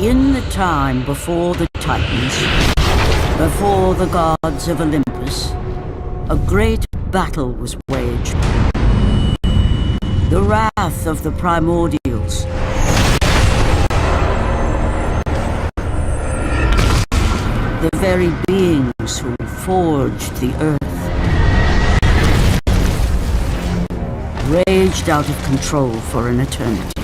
In the time before the Titans, before the gods of Olympus, a great battle was waged. The wrath of the primordials. The very beings who forged the earth. Raged out of control for an eternity.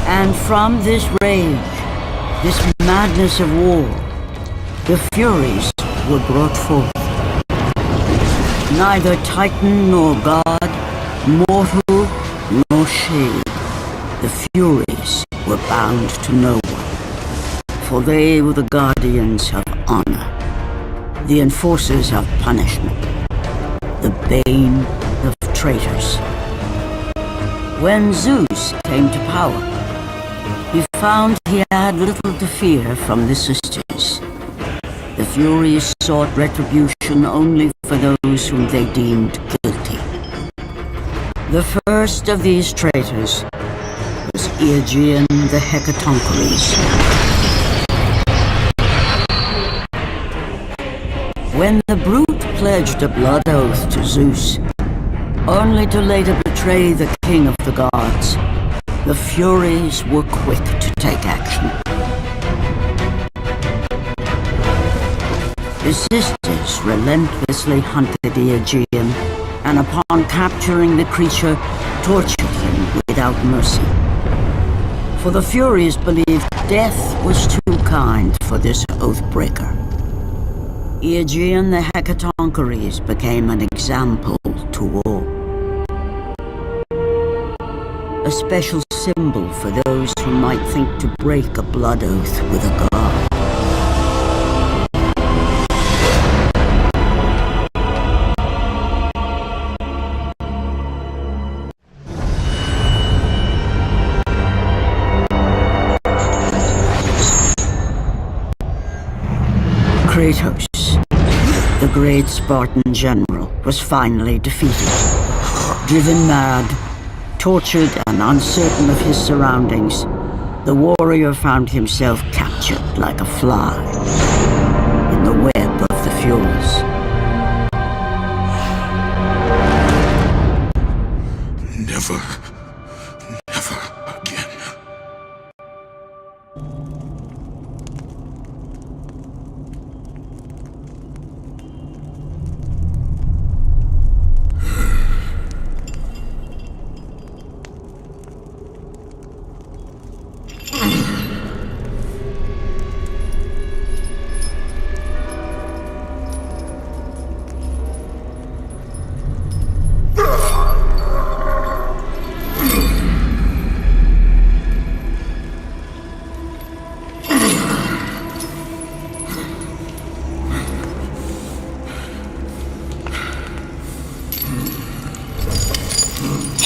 And from this rage, this madness of war, the Furies were brought forth. Neither Titan nor God, mortal nor shade, the Furies were bound to no one, for they were the guardians of honor, the enforcers of punishment, the bane of traitors. When Zeus came to power, he found he had little to fear from the sisters. The Furies sought retribution only for those whom they deemed guilty. The first of these traitors was Aegean the Hecatoncheires. When the brute pledged a blood oath to Zeus, only to later betray the king of the gods, the Furies were quick to take action. The sisters relentlessly hunted Aegean, and upon capturing the creature, tortured him without mercy. For the Furies believed death was too kind for this oath-breaker. Aegean the Hecatoncheires became an example to all. A special symbol for those who might think to break a blood oath with a god. Kratos, the great Spartan general, was finally defeated. Driven mad, tortured and uncertain of his surroundings, the warrior found himself captured like a fly in the web of the Furies. Never again.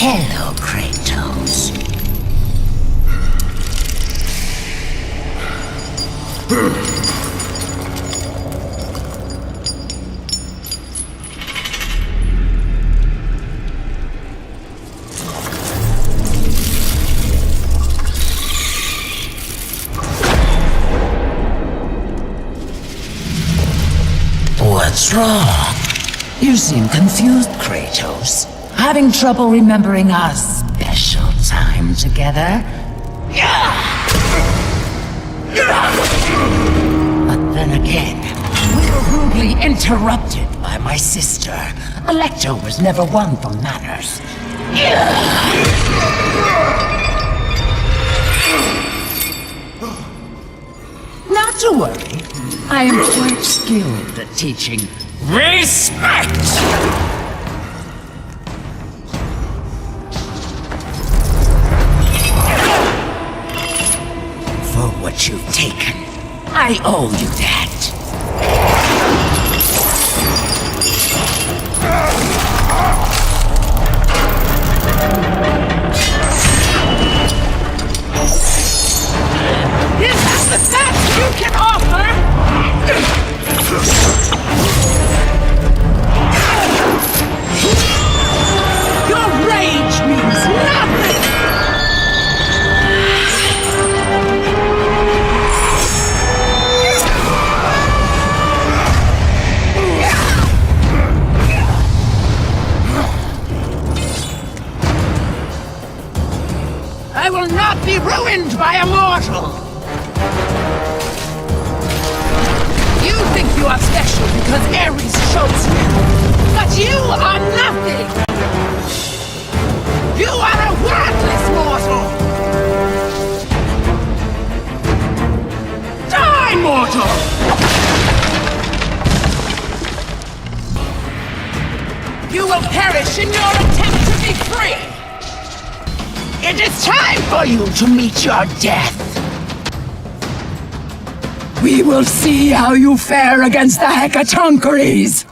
Hello, Kratos. What's wrong? You seem confused, Kratos. Having trouble remembering our special time together? But then again, we were rudely interrupted by my sister. Alecto was never one for manners. Not to worry. I am quite skilled at teaching respect! For what you've taken, I owe you that. Is that the best you can offer? Your rage means nothing! I will not be ruined by a mortal! You think you are special because Ares chose you, but you are nothing! You are a worthless mortal! Die, mortal! You will perish in your attempt to be free! It is time for you to meet your death! We will see how you fare against the Hecatoncheires!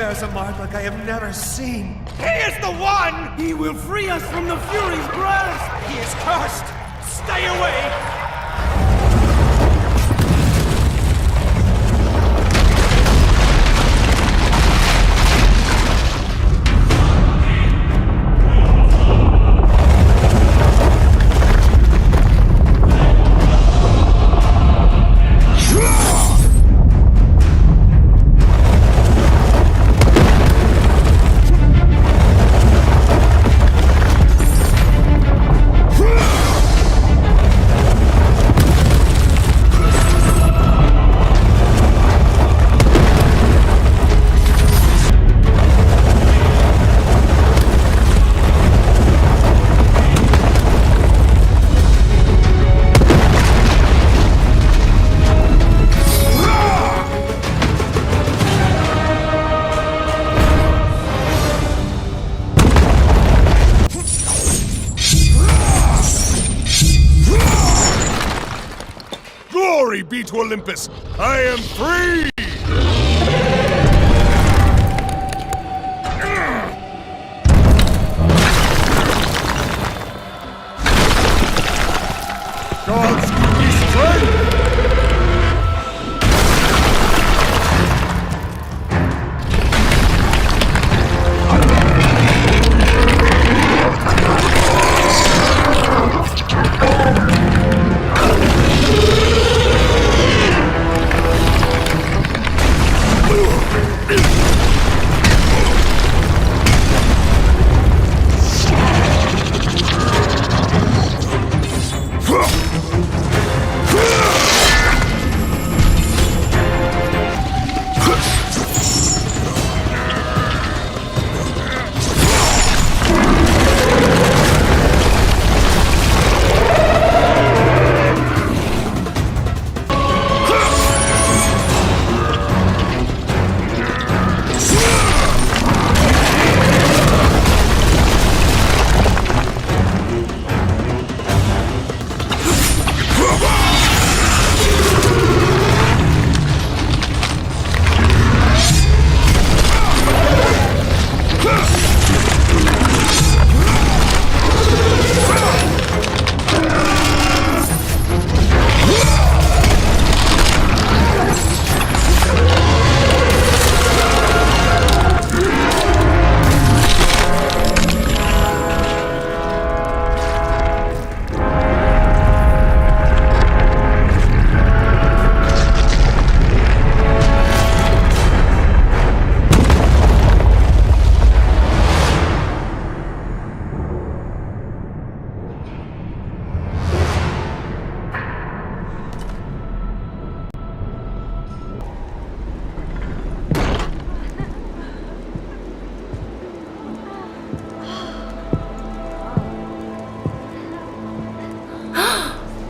bears a mark like I have never seen. He is the one! He will free us from the Fury's grasp! He is cursed! Stay away! Glory be to Olympus! I am free! Gods give me strength!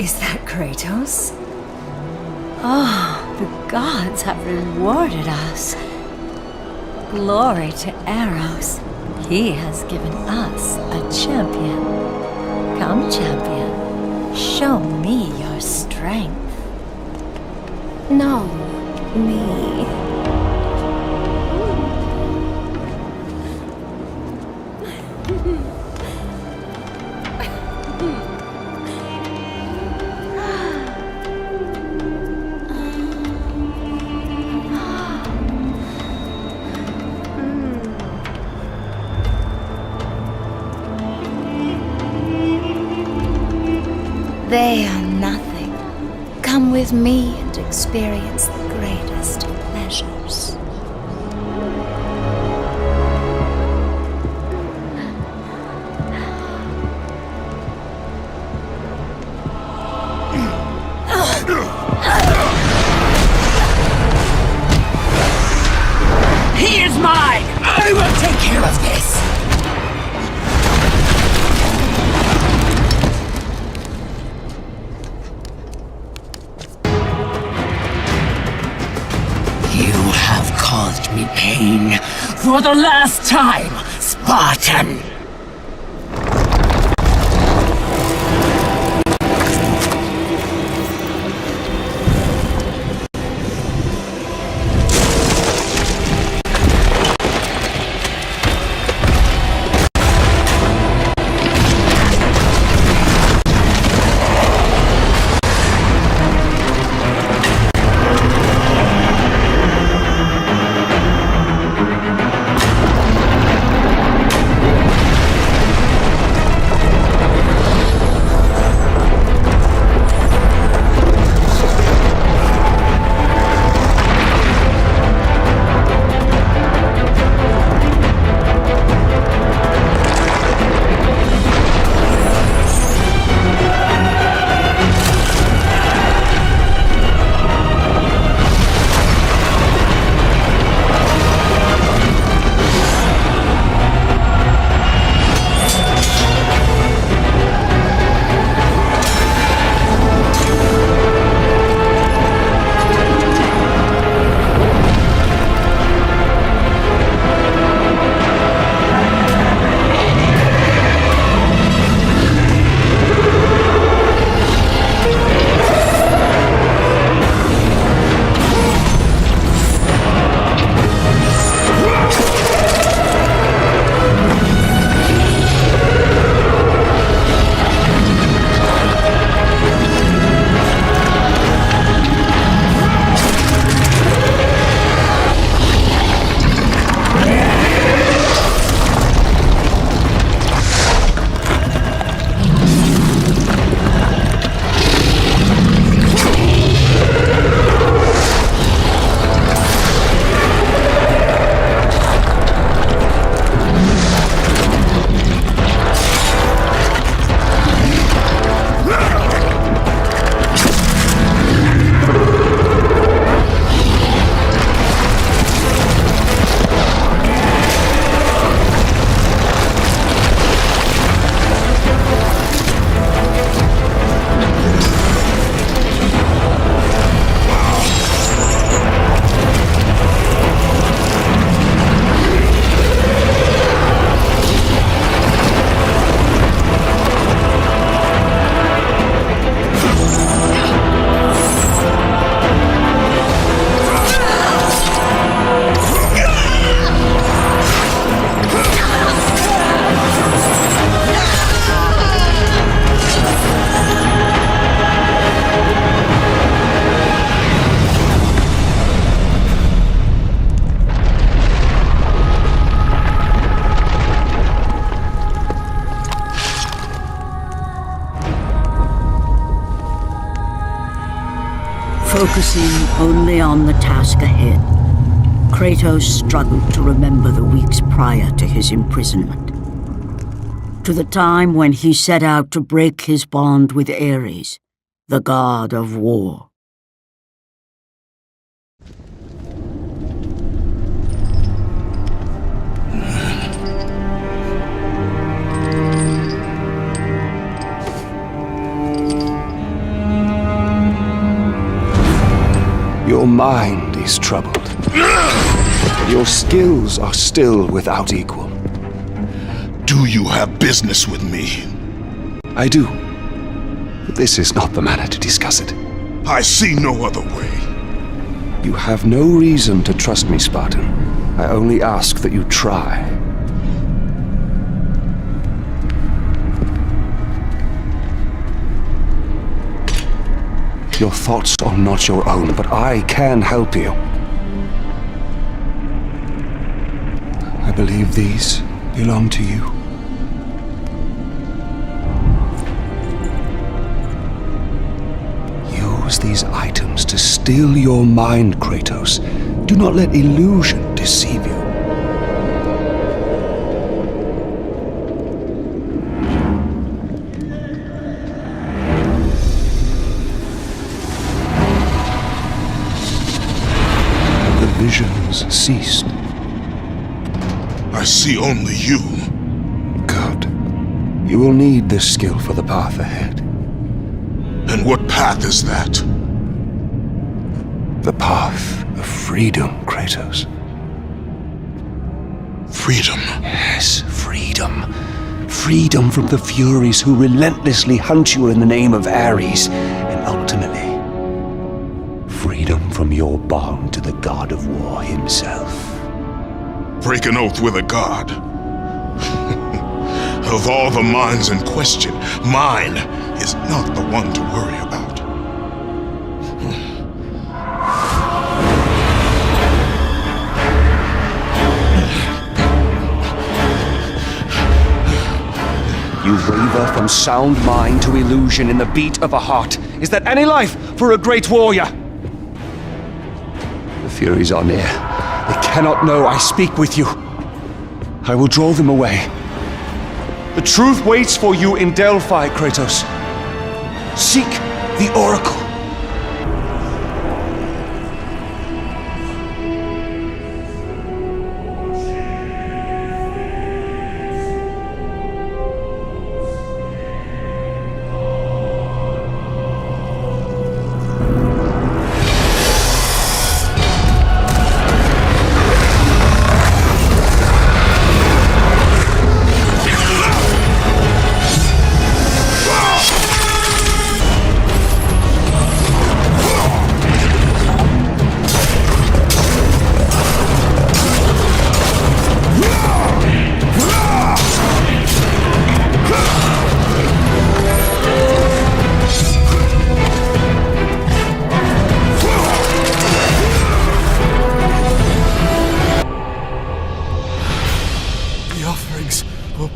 Is that Kratos? Oh, the gods have rewarded us. Glory to Eros. He has given us a champion. Come, champion. Show me your strength. No, me. They are nothing. Come with me and experience the greatest of pleasures. He is mine! I will take care of this! You have caused me pain for the last time, Spartan! Focusing only on the task ahead, Kratos struggled to remember the weeks prior to his imprisonment. To the time when he set out to break his bond with Ares, the god of war. Your mind is troubled. Your skills are still without equal. Do you have business with me? I do. But this is not the manner to discuss it. I see no other way. You have no reason to trust me, Spartan. I only ask that you try. Your thoughts are not your own, but I can help you. I believe these belong to you. Use these items to steal your mind, Kratos. Do not let illusion deceive you. Visions ceased. I see only you. Good. You will need this skill for the path ahead. And what path is that? The path of freedom, Kratos. Freedom? Yes, freedom. Freedom from the Furies who relentlessly hunt you in the name of Ares, and ultimately, freedom from your bond to the god of war himself. Break an oath with a god. Of all the minds in question, mine is not the one to worry about. You waver from sound mind to illusion in the beat of a heart. Is that any life for a great warrior? The Furies are near. They cannot know I speak with you. I will draw them away. The truth waits for you in Delphi, Kratos. Seek the Oracle.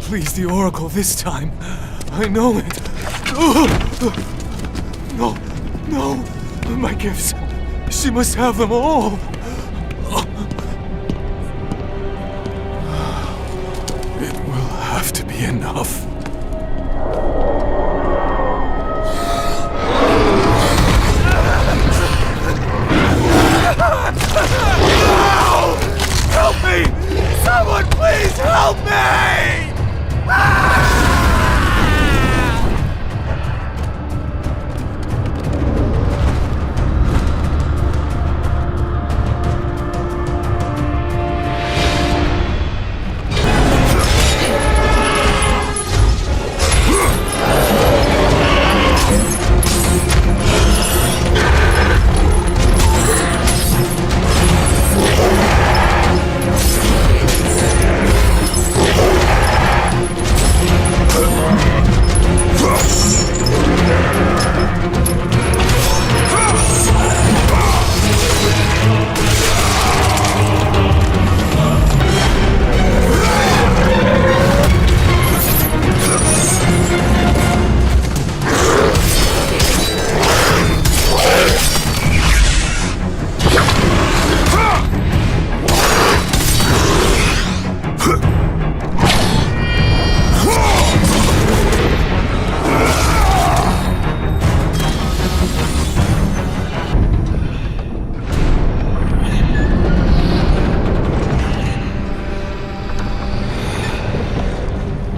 Please, the Oracle, this time. I know it. No, no, my gifts. She must have them all. It will have to be enough. Help me! Someone please help me!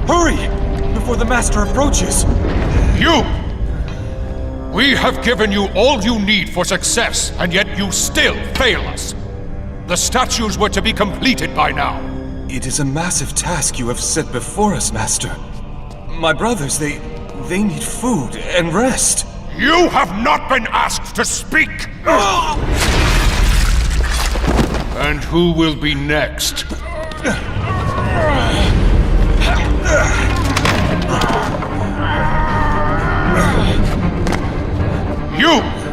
Hurry! Before the Master approaches! You! We have given you all you need for success, and yet you still fail us. The statues were to be completed by now. It is a massive task you have set before us, Master. My brothers, they need food and rest. You have not been asked to speak! And who will be next?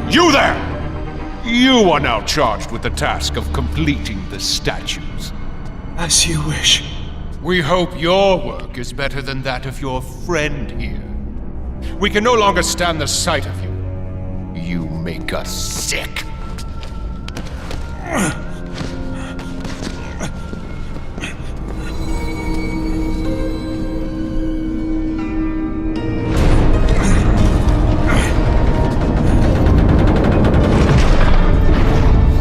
You there! You are now charged with the task of completing the statues. As you wish. We hope your work is better than that of your friend here. We can no longer stand the sight of you. You make us sick.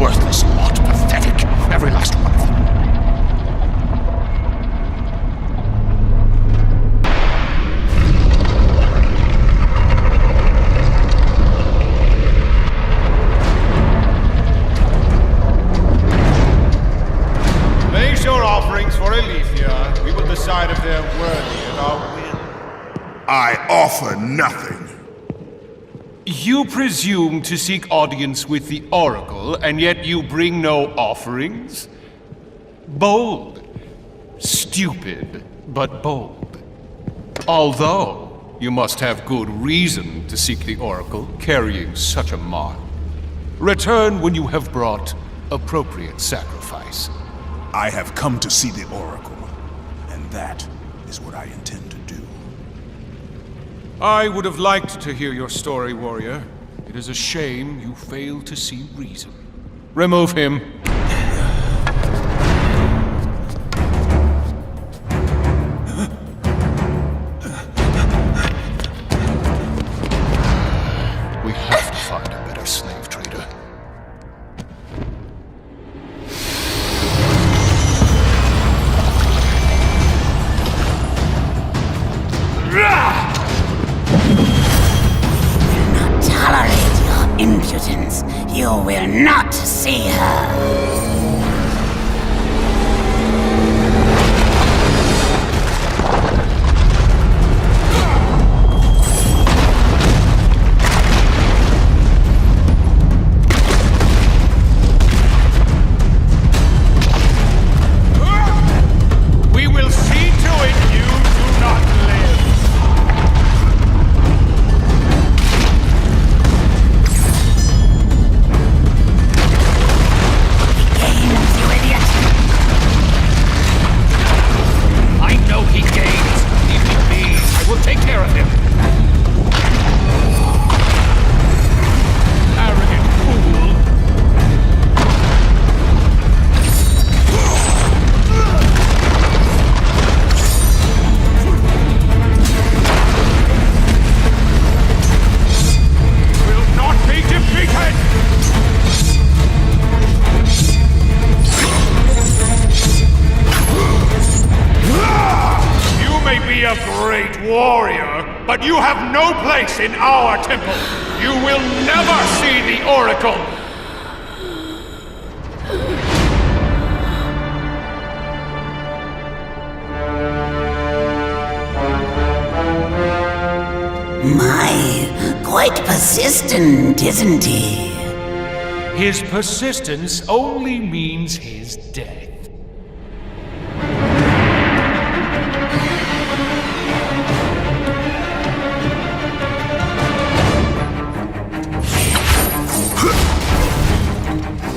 Worthless lot, pathetic, every last one of them. Place your offerings for Aletheia. We will decide if they're worthy of our will. I offer nothing. You presume to seek audience with the Oracle, and yet you bring no offerings? Bold. Stupid, but bold. Although, you must have good reason to seek the Oracle, carrying such a mark. Return when you have brought appropriate sacrifice. I have come to see the Oracle, and that is what I intend to do. I would have liked to hear your story, warrior. It is a shame you fail to see reason. Remove him. We have to find a better slave trader. Tolerate your impudence. You will not see her. We will see to it you do not live. I know he gains. Leave me be. I will take care of him. Arrogant fool. Will not be defeated. You may be a great warrior, but you have no place in our temple. You will never see the Oracle. My, quite persistent, isn't he? His persistence only means his death.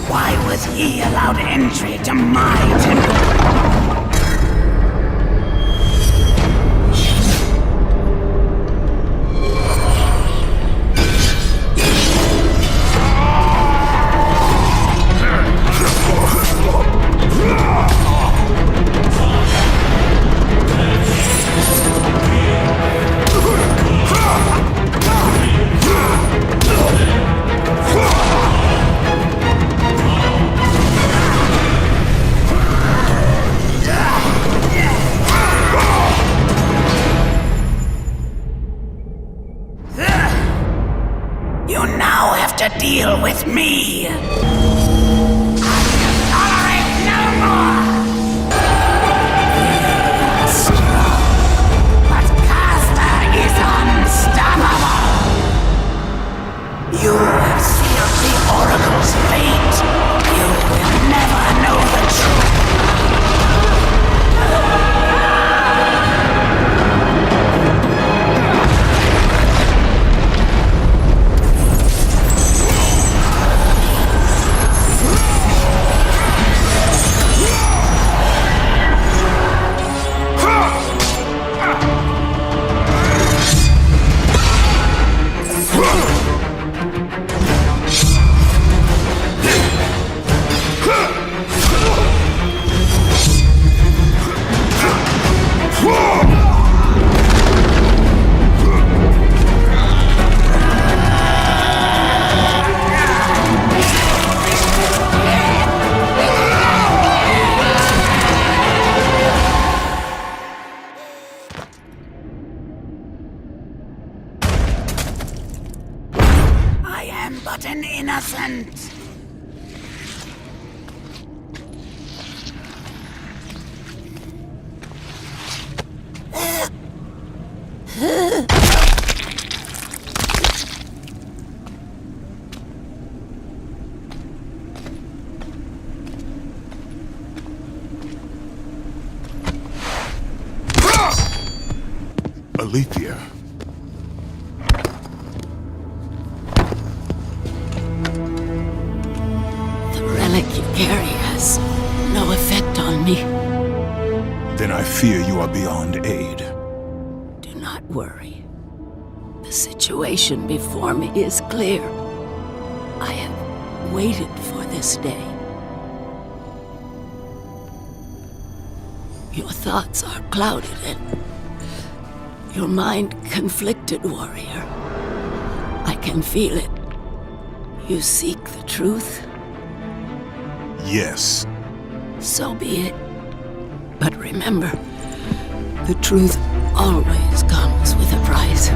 Why was he allowed entry to my temple? to deal with me. I can tolerate no more. Strong, but Caster is unstoppable. You have sealed the Oracle's fate. You will never know the truth. But an innocent. Alethea. You carry has no effect on me. Then I fear you are beyond aid. Do not worry. The situation before me is clear. I have waited for this day. Your thoughts are clouded and your mind conflicted, warrior. I can feel it. You seek the truth? Yes. So be it. But remember, the truth always comes with a price.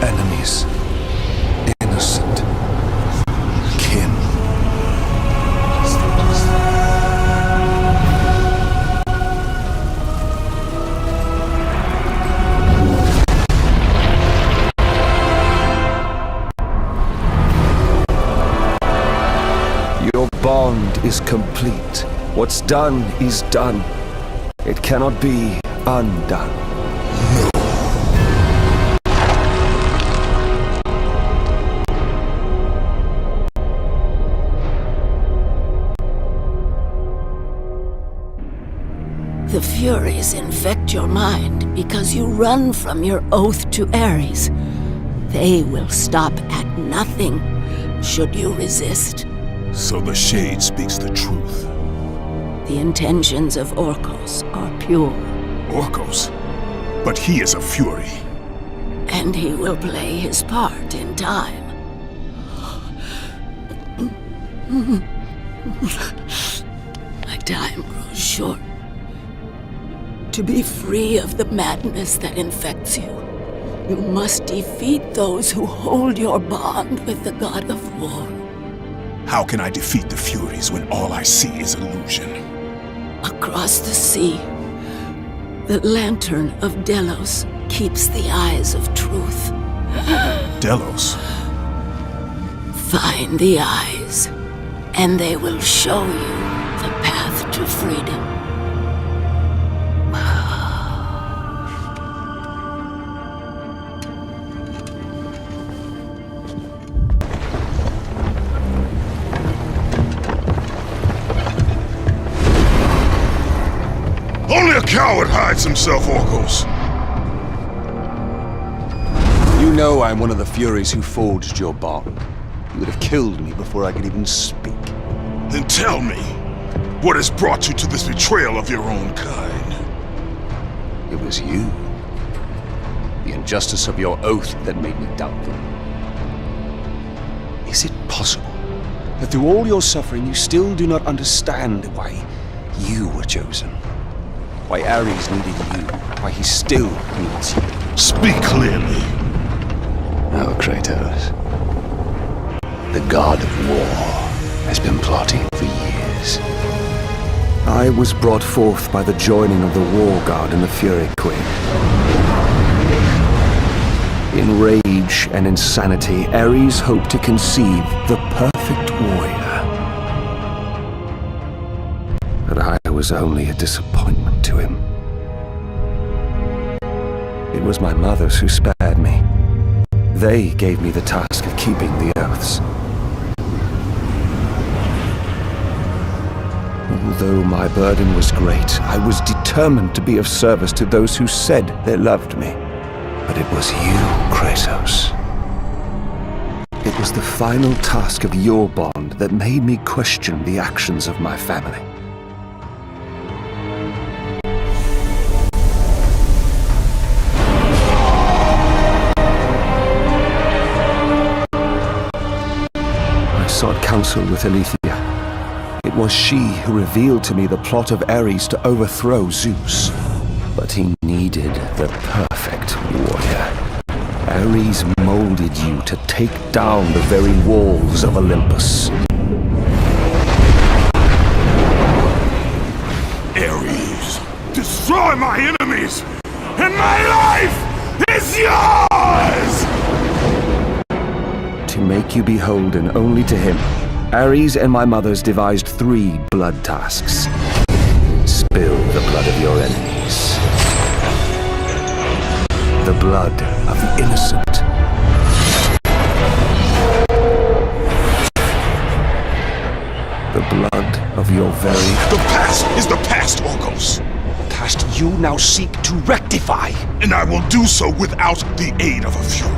Enemies. Innocent. Kin. Your bond is complete. What's done is done. It cannot be undone. The Furies infect your mind because you run from your oath to Ares. They will stop at nothing should you resist. So the Shade speaks the truth. The intentions of Orcos are pure. Orcos? But he is a Fury. And he will play his part in time. My time grows short. To be free of the madness that infects you, you must defeat those who hold your bond with the god of war. How can I defeat the Furies when all I see is illusion? Across the sea, the lantern of Delos keeps the eyes of truth. Delos? Find the eyes, and they will show you the path to freedom. Only a coward hides himself, Orcos. You know I'm one of the Furies who forged your bond. You would have killed me before I could even speak. Then tell me, what has brought you to this betrayal of your own kind? It was you. The injustice of your oath that made me doubtful. Is it possible that through all your suffering you still do not understand why you were chosen? Why Ares needed you. Why he still needs you. Speak clearly. Oh, Kratos. The god of war has been plotting for years. I was brought forth by the joining of the War God and the Fury Queen. In rage and insanity, Ares hoped to conceive the perfect warrior. But I was only a disappointment to him. It was my mothers who spared me. They gave me the task of keeping the oaths. Although my burden was great, I was determined to be of service to those who said they loved me. But it was you, Kratos. It was the final task of your bond that made me question the actions of my family. I sought counsel with Aletheia. It was she who revealed to me the plot of Ares to overthrow Zeus. But he needed the perfect warrior. Ares molded you to take down the very walls of Olympus. Ares, destroy my enemies, and my life is yours! To make you beholden only to him, Ares and my mothers devised 3 blood tasks. Spill the blood of your enemies. The blood of the innocent. The blood of your very... The past is the past, Orcos. Past you now seek to rectify. And I will do so without the aid of a Fury.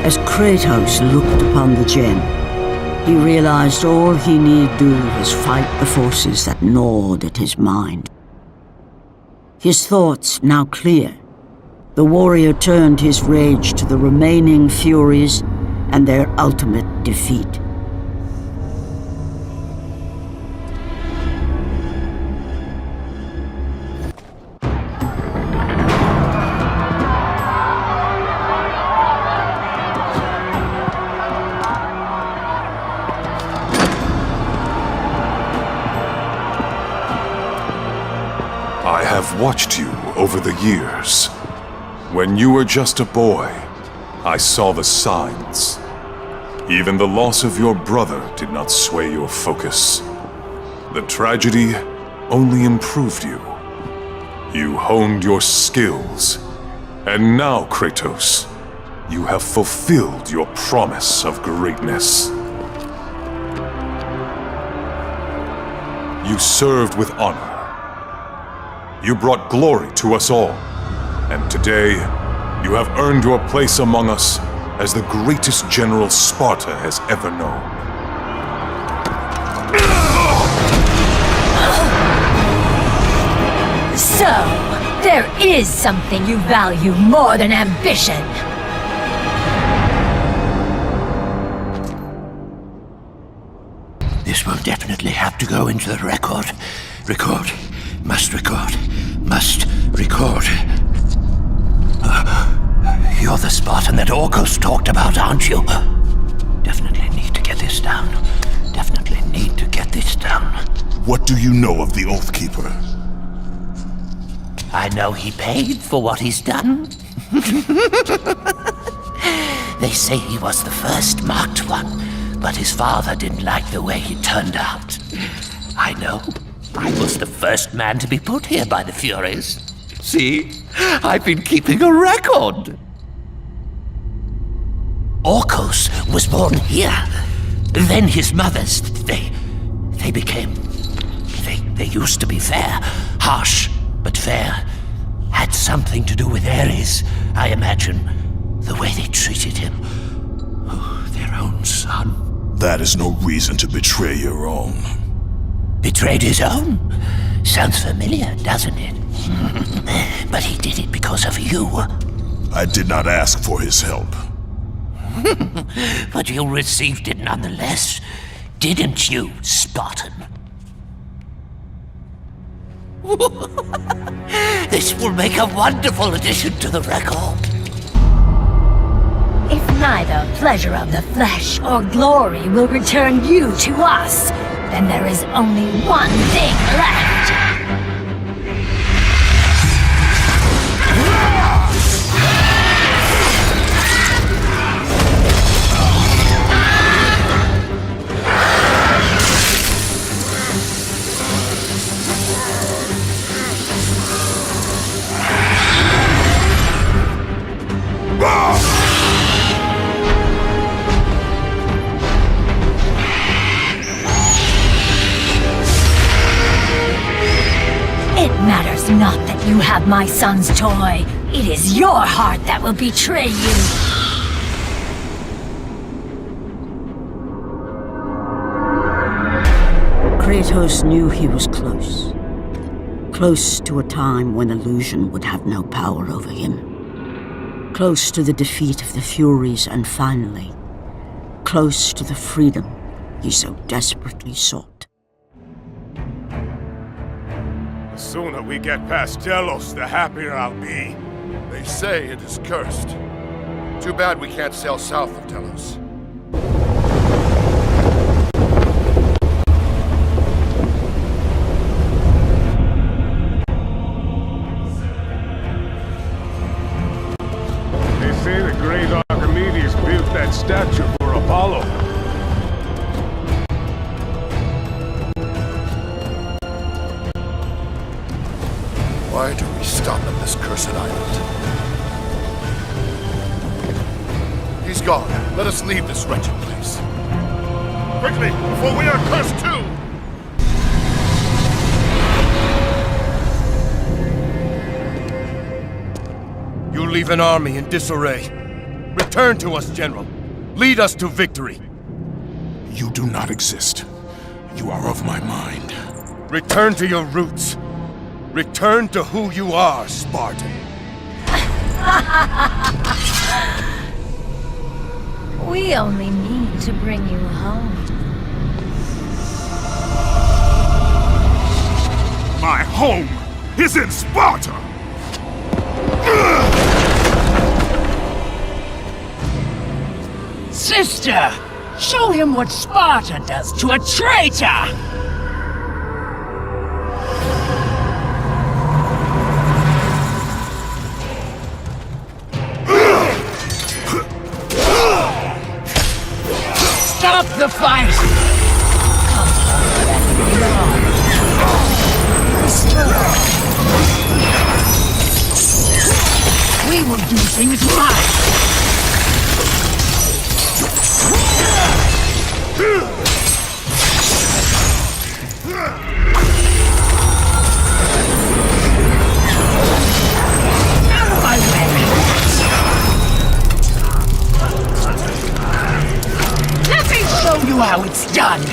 As Kratos looked upon the gem, he realized all he need do was fight the forces that gnawed at his mind. His thoughts now clear, the warrior turned his rage to the remaining Furies and their ultimate defeat. I have watched you over the years. When you were just a boy, I saw the signs. Even the loss of your brother did not sway your focus. The tragedy only improved you. You honed your skills. And now, Kratos, you have fulfilled your promise of greatness. You served with honor. You brought glory to us all. And today, you have earned your place among us as the greatest general Sparta has ever known. So, there is something you value more than ambition. This will definitely have to go into the record. Record. Must record. Must record. You're the Spartan that Orcos talked about, aren't you? Definitely need to get this down. Definitely need to get this down. What do you know of the Oathkeeper? I know he paid for what he's done. They say he was the first marked one, but his father didn't like the way he turned out. I know. I was the first man to be put here by the Furies. See? I've been keeping a record. Orcos was born here. Then his mothers, they became... They used to be fair, harsh, But fair. Had something to do with Ares, I imagine. The way they treated him. Oh, their own son. That is no reason to betray your own. Betrayed his own? Sounds familiar, doesn't it? But he did it because of you. I did not ask for his help. But you received it nonetheless, didn't you, Spartan? This will make a wonderful addition to the record. If neither pleasure of the flesh or glory will return you to us, then there is only one thing left. It matters not that you have my son's toy. It is your heart that will betray you. Kratos knew he was close. Close to a time when illusion would have no power over him. Close to the defeat of the Furies, and finally, close to the freedom he so desperately sought. The sooner we get past Delos, the happier I'll be. They say it is cursed. Too bad we can't sail south of Delos. They say the great Archimedes built that statue for Apollo. Why do we stop at this cursed island? He's gone. Let us leave this wretched place. Quickly, before we are cursed too! You leave an army in disarray. Return to us, General. Lead us to victory. You do not exist. You are of my mind. Return to your roots. Return to who you are, Spartan. We only need to bring you home. My home is in Sparta! Sister! Show him what Sparta does to a traitor! Stop the fight! Come on, we will do things right! Out of my way! Let me show you how it's done!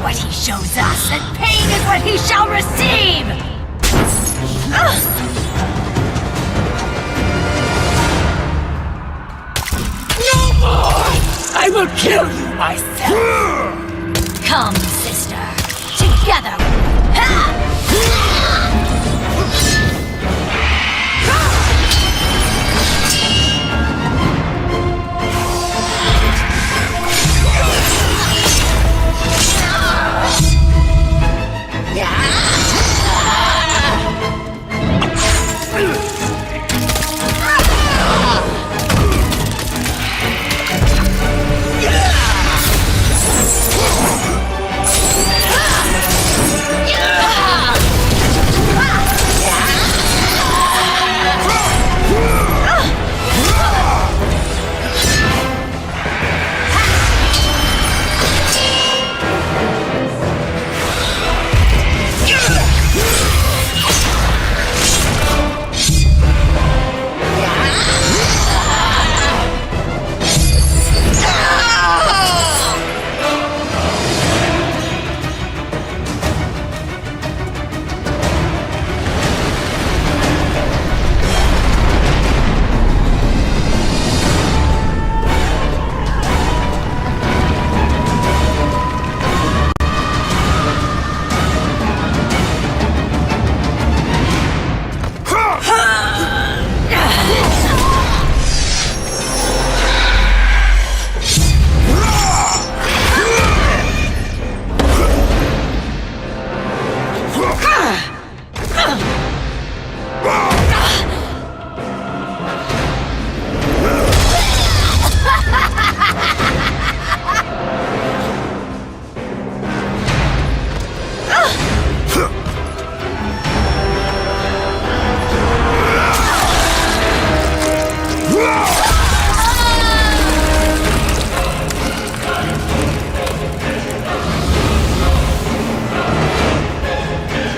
what he shows us, and pain is what he shall receive! No more! I will kill you myself! Come, sister. Together!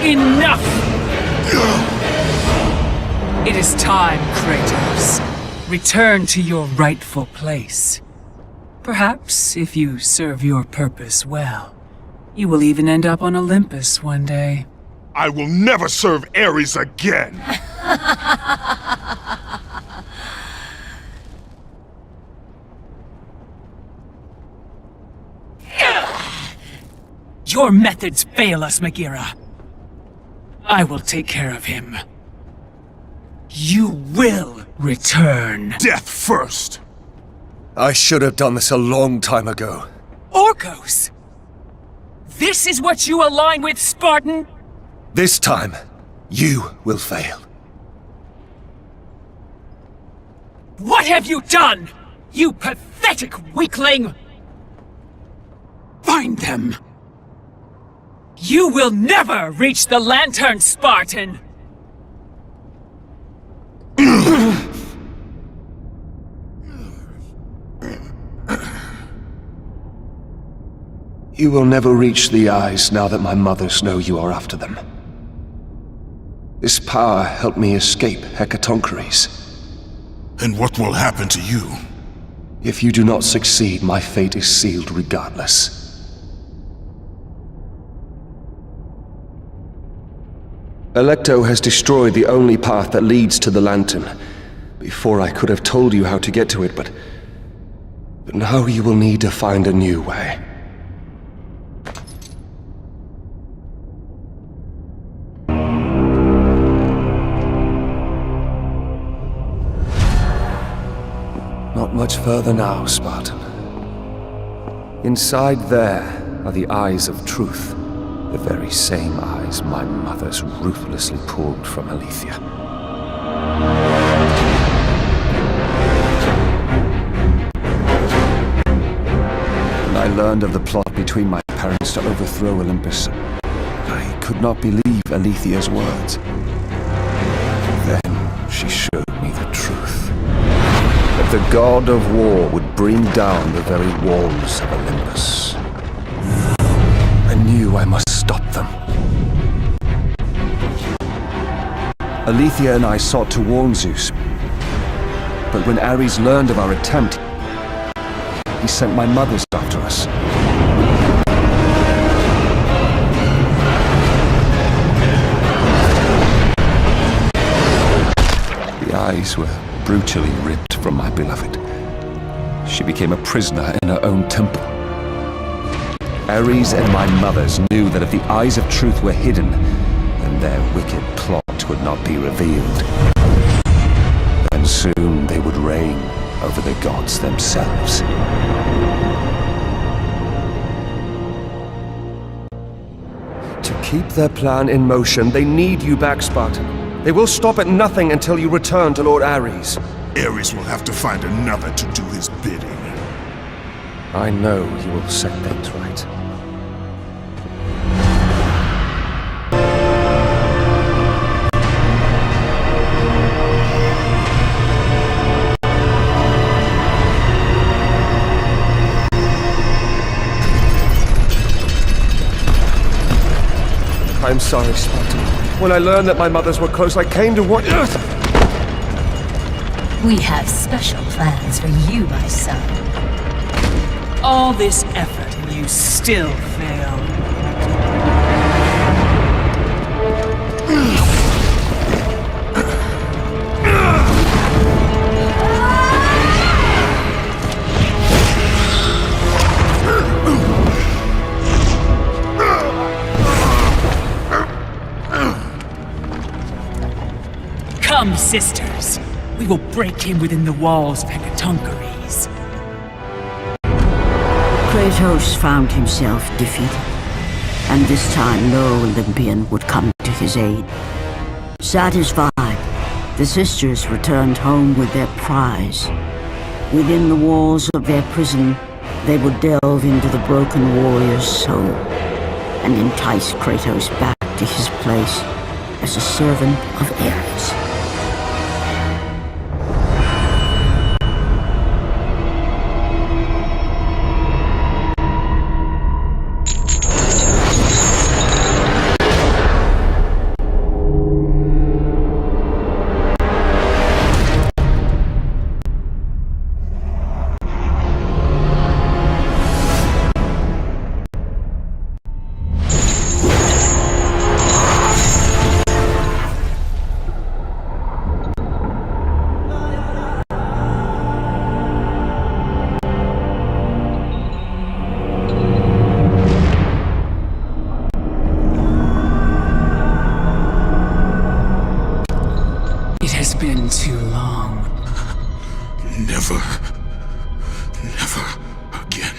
Enough! It is time, Kratos. Return to your rightful place. Perhaps, if you serve your purpose well, you will even end up on Olympus one day. I will never serve Ares again! Your methods fail us, Megira. I will take care of him. You will return. Death first! I should have done this a long time ago. Orcos! This is what you align with, Spartan? This time, you will fail. What have you done? You pathetic weakling! Find them! You will never reach the Lantern, Spartan! You will never reach the eyes now that my mothers know you are after them. This power helped me escape Hecatoncheires. And what will happen to you? If you do not succeed, my fate is sealed regardless. Alecto has destroyed the only path that leads to the Lantern. Before I could have told you how to get to it, but now you will need to find a new way. Not much further now, Spartan. Inside there are the eyes of truth. The very same eyes my mothers ruthlessly pulled from Aletheia. When I learned of the plot between my parents to overthrow Olympus, I could not believe Aletheia's words. Then she showed me the truth. That the god of war would bring down the very walls of Olympus. I knew I must stop them. Aletheia and I sought to warn Zeus, but when Ares learned of our attempt, he sent my mothers after us. Furies were brutally ripped from my beloved. She became a prisoner in her own temple. Ares and my mothers knew that if the eyes of truth were hidden, then their wicked plot would not be revealed. And soon they would reign over the gods themselves. To keep their plan in motion, they need you back, Spartan. They will stop at nothing until you return to Lord Ares. Ares will have to find another to do his bidding. I know you will set things right. I'm sorry, Spartan. When I learned that my mothers were close, I came to what... We have special plans for you, my son. All this effort and you still fail. Come, sisters. We will break him within the walls of Hecatoncheires. Kratos found himself defeated, and this time no Olympian would come to his aid. Satisfied, the sisters returned home with their prize. Within the walls of their prison, they would delve into the broken warrior's soul and entice Kratos back to his place as a servant of Ares. Been too long. Never again.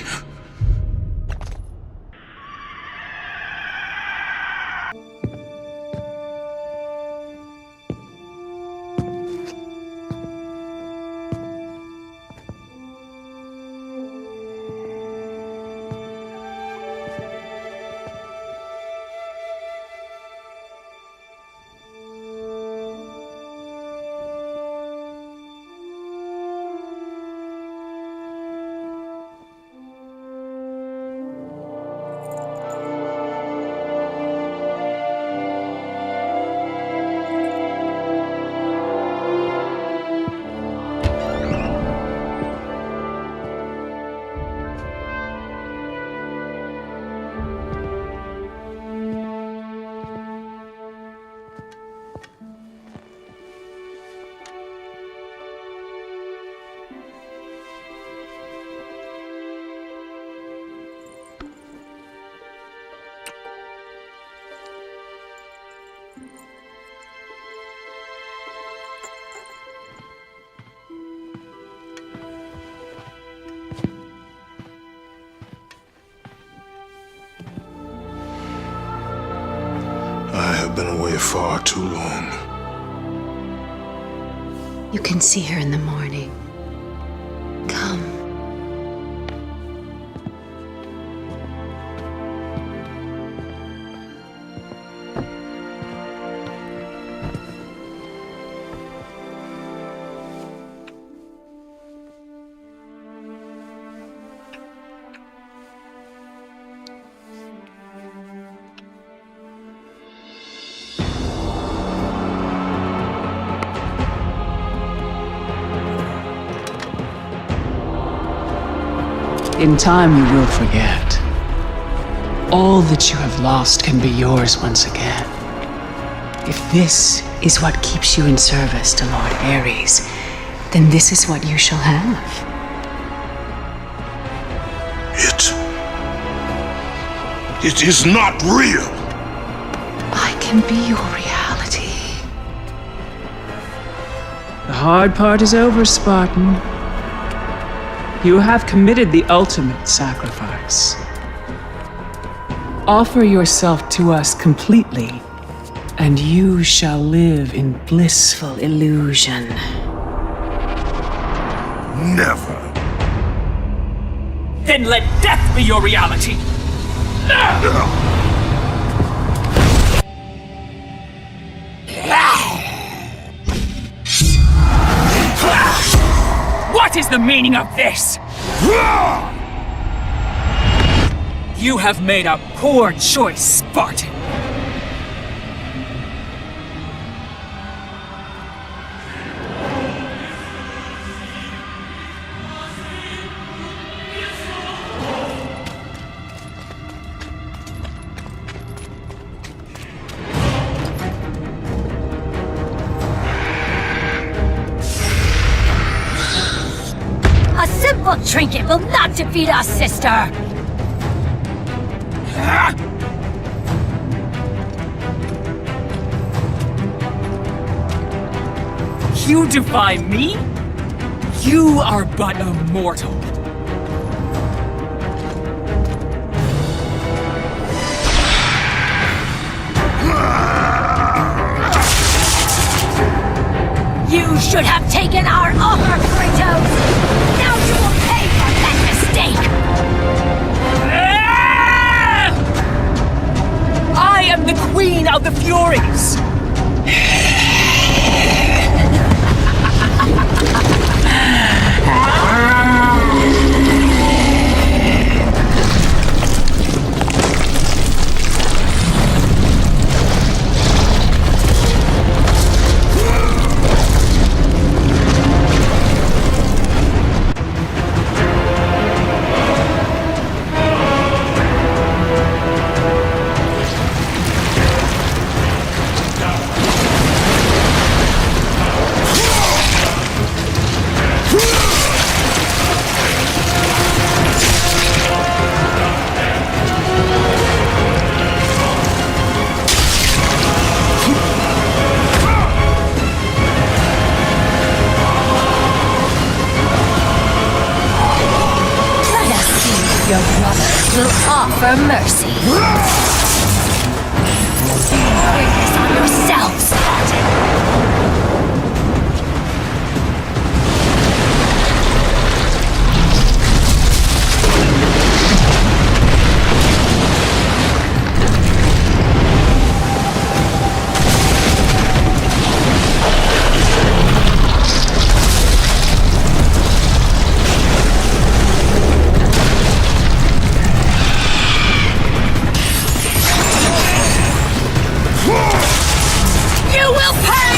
I have been away far too long. You can see her in the morning. Come. In time, you will forget. All that you have lost can be yours once again. If this is what keeps you in service to Lord Ares, then this is what you shall have. It is not real! I can be your reality. The hard part is over, Spartan. You have committed the ultimate sacrifice. Offer yourself to us completely, and you shall live in blissful illusion. Never. Then let death be your reality! What is the meaning of this? You have made a poor choice, Spartan. A simple trinket will not defeat us, sister! You defy me? You are but a mortal. You should have taken our offer, Kratos! Now you will pay for that mistake! I am the Queen of the Furies! Your brothers will offer mercy. Bring this on yourself, Spartan. You will pay!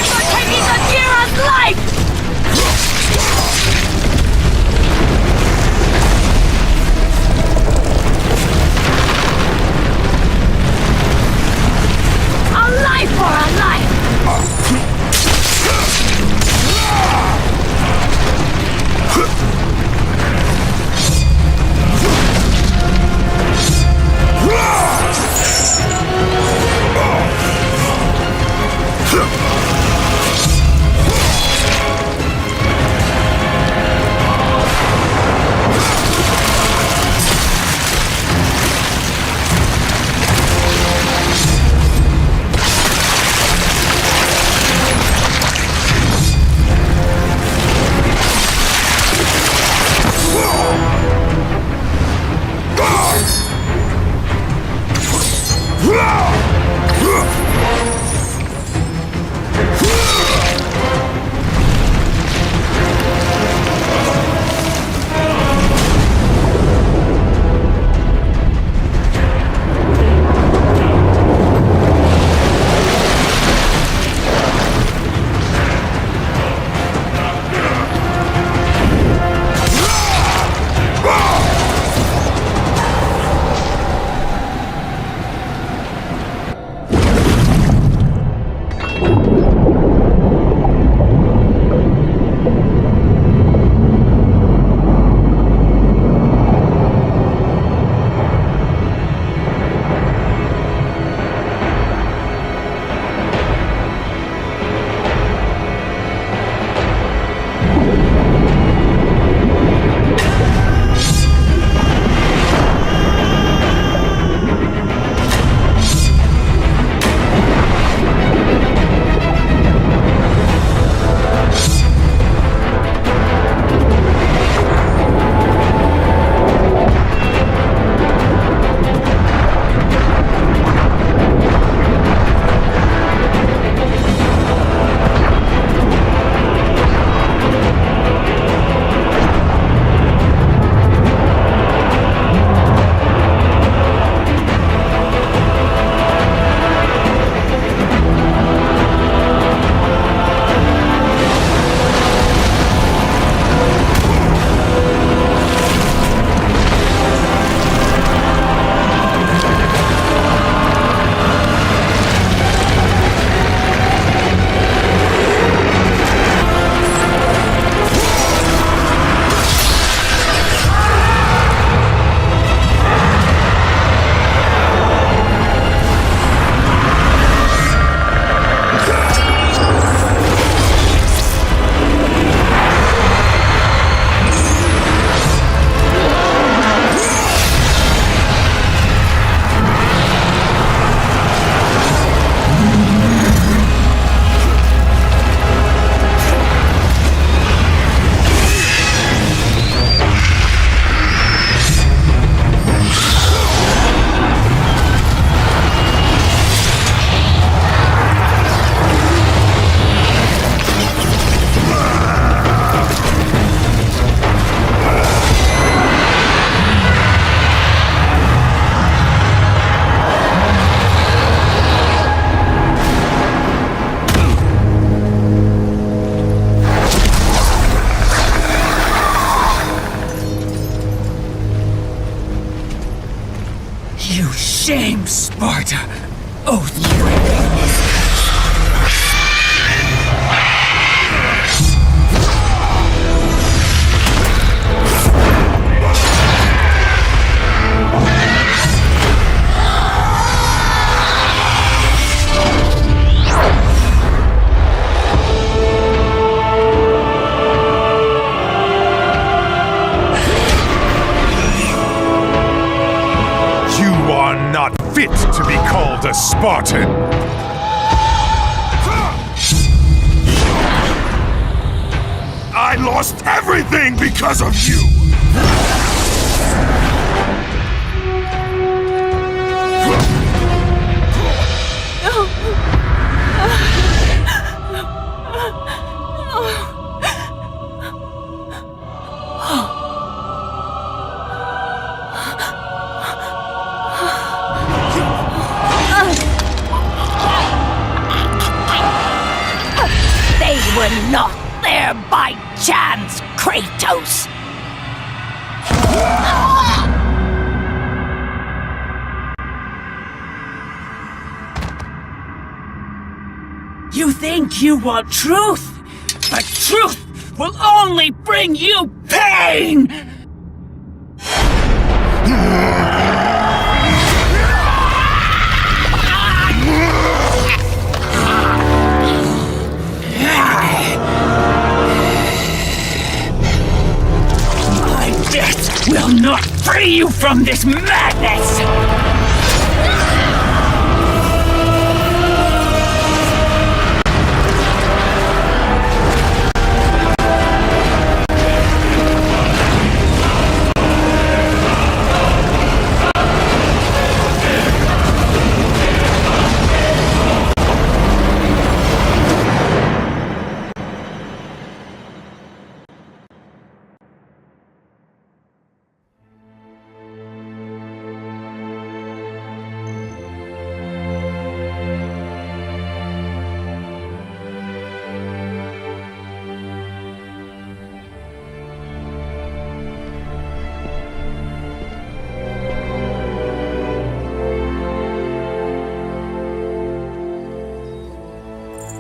You shame Sparta, oath-breaking. Fit to be called a Spartan! I lost everything because of you! We're not there by chance, Kratos! You think you want truth, but truth will only bring you pain! Will not free you from this madness!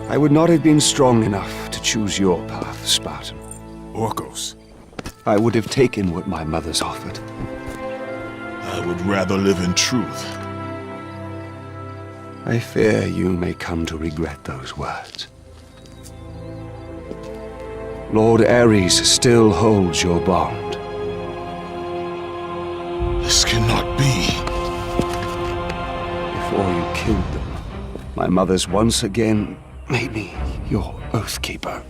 I would not have been strong enough to choose your path, Spartan. Orcos. I would have taken what my mothers offered. I would rather live in truth. I fear you may come to regret those words. Lord Ares still holds your bond. This cannot be. Before you killed them, my mothers once again made me your Oathkeeper.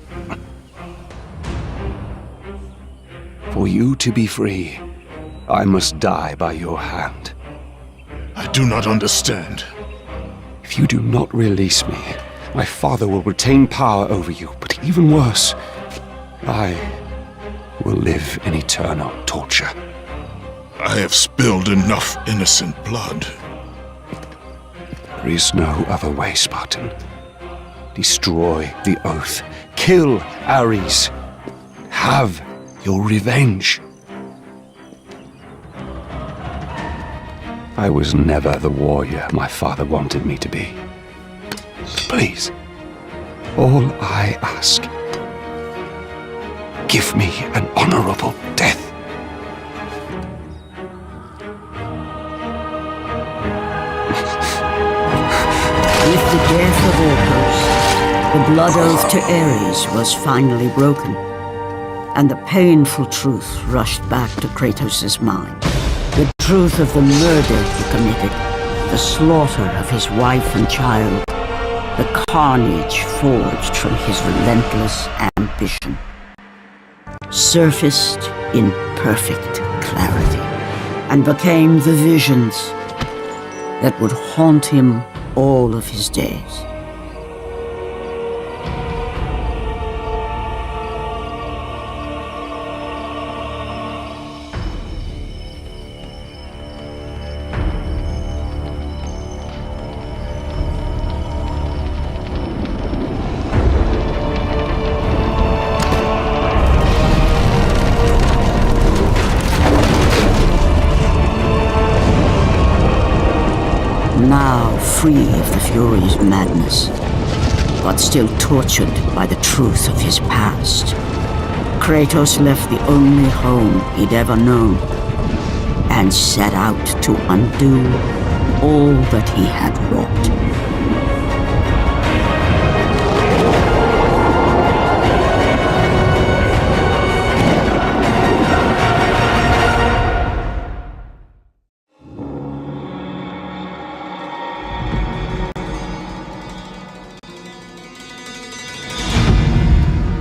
For you to be free, I must die by your hand. I do not understand. If you do not release me, my father will retain power over you, but even worse, I will live in eternal torture. I have spilled enough innocent blood. There is no other way, Spartan. Destroy the Oath. Kill Ares. Have your revenge. I was never the warrior my father wanted me to be. Please, all I ask, give me an honorable death. With the death of Orcos, the blood oath to Ares was finally broken, and the painful truth rushed back to Kratos' mind. The truth of the murder he committed, the slaughter of his wife and child, the carnage forged from his relentless ambition, surfaced in perfect clarity, and became the visions that would haunt him all of his days. now free of the Fury's madness, but still tortured by the truth of his past, Kratos left the only home he'd ever known and set out to undo all that he had wrought.